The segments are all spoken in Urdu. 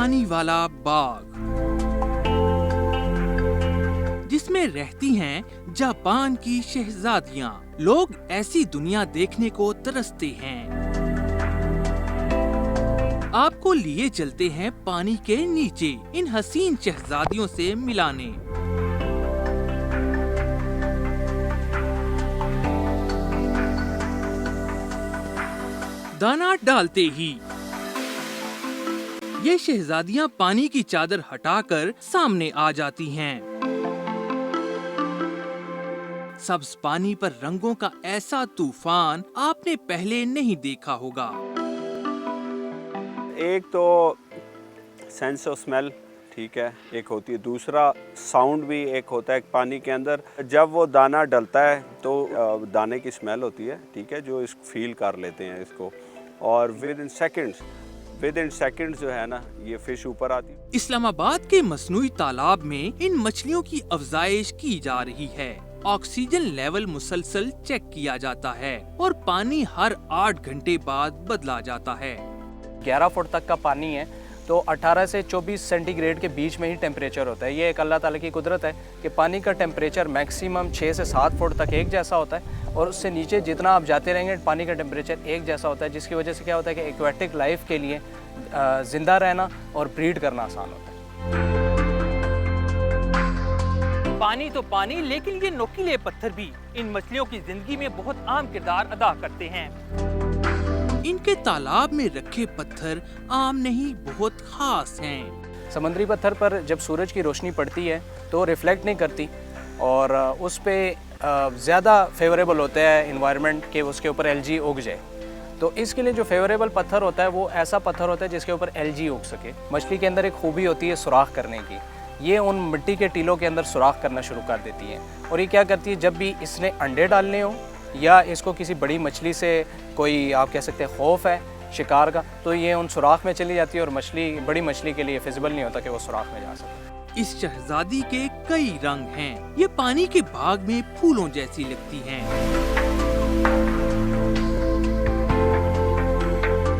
پانی والا باغ جس میں رہتی ہیں جاپان کی شہزادیاں. لوگ ایسی دنیا دیکھنے کو ترستے ہیں. آپ کو لیے چلتے ہیں پانی کے نیچے ان حسین شہزادیوں سے ملانے. دانا ڈالتے ہی یہ شہزادیاں پانی کی چادر ہٹا کر سامنے آ جاتی ہیں. سبز پانی پر رنگوں کا ایسا طوفان آپ نے پہلے نہیں دیکھا ہوگا. ایک تو سینس آف اسمیل ٹھیک ہے ایک ہوتی ہے, دوسرا ساؤنڈ بھی ایک ہوتا ہے پانی کے اندر. جب وہ دانہ ڈلتا ہے تو دانے کی اسمیل ہوتی ہے ٹھیک ہے, جو اس فیل کر لیتے ہیں اس کو, اور ود ان سیکنڈز جو ہے نا یہ فش اوپر آتی. اسلام آباد کے مصنوعی تالاب میں ان مچھلیوں کی افزائش کی جا رہی ہے. آکسیجن لیول مسلسل چیک کیا جاتا ہے اور پانی ہر 8 گھنٹے بعد بدلا جاتا ہے. 11 فٹ تک کا پانی ہے تو 18 سے 24 سینٹی گریڈ کے بیچ میں ہی ٹیمپریچر ہوتا ہے. یہ ایک اللہ تعالیٰ کی قدرت ہے کہ پانی کا ٹیمپریچر میکسیمم 6 سے 7 فٹ تک ایک جیسا ہوتا ہے, اور اس سے نیچے جتنا آپ جاتے رہیں گے پانی کا ٹیمپریچر ایک جیسا ہوتا ہے, جس کی وجہ سے کیا ہوتا ہے کہ ایکویٹک لائف کے لیے زندہ رہنا اور بریڈ کرنا آسان ہوتا ہے. پانی تو پانی, لیکن یہ نوکیلے پتھر بھی ان مچھلیوں کی زندگی میں بہت اہم کردار ادا کرتے ہیں. ان کے تالاب میں رکھے پتھر عام نہیں بہت خاص ہیں. سمندری پتھر پر جب سورج کی روشنی پڑتی ہے تو ریفلیکٹ نہیں کرتی, اور اس پہ زیادہ فیوریبل ہوتا ہے انوائرمنٹ کہ اس کے اوپر الجی اگ جائے. تو اس کے لیے جو فیوریبل پتھر ہوتا ہے وہ ایسا پتھر ہوتا ہے جس کے اوپر الجی اگ سکے. مچھلی کے اندر ایک خوبی ہوتی ہے سوراخ کرنے کی. یہ ان مٹی کے ٹیلوں کے اندر سوراخ کرنا شروع کر دیتی ہے, اور یہ کیا کرتی ہے جب بھی اس نے انڈے ڈالنے ہوں یا اس کو کسی بڑی مچھلی سے کوئی آپ کہہ سکتے ہیں خوف ہے شکار کا, تو یہ ان سوراخ میں چلی جاتی ہے, اور بڑی مچھلی کے لیے فیزیبل نہیں ہوتا کہ وہ سوراخ میں جا سکے. اس شہزادی کے کئی رنگ ہیں. یہ پانی کے باغ میں پھولوں جیسی لگتی ہیں.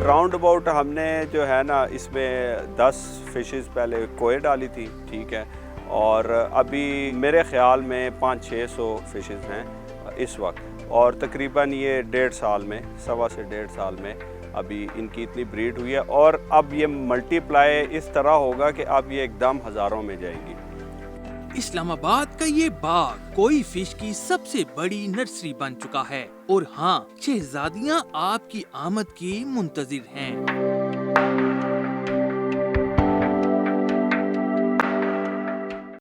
راؤنڈ اباؤٹ ہم نے جو ہے نا اس میں 10 فشز پہلے کوئے ڈالی تھی ٹھیک ہے, اور ابھی میرے خیال میں 500-600 فشز ہیں اس وقت, اور تقریباً یہ 1.5 سال میں 1.25 سے 1.5 سال میں ابھی ان کی اتنی بریڈ ہوئی ہے, اور اب یہ ملٹی پلائی اس طرح ہوگا کہ اب یہ ایک دم ہزاروں میں جائیں گی. اسلام آباد کا یہ باغ کوئی فش کی سب سے بڑی نرسری بن چکا ہے, اور ہاں شہزادیاں آپ کی آمد کی منتظر ہیں.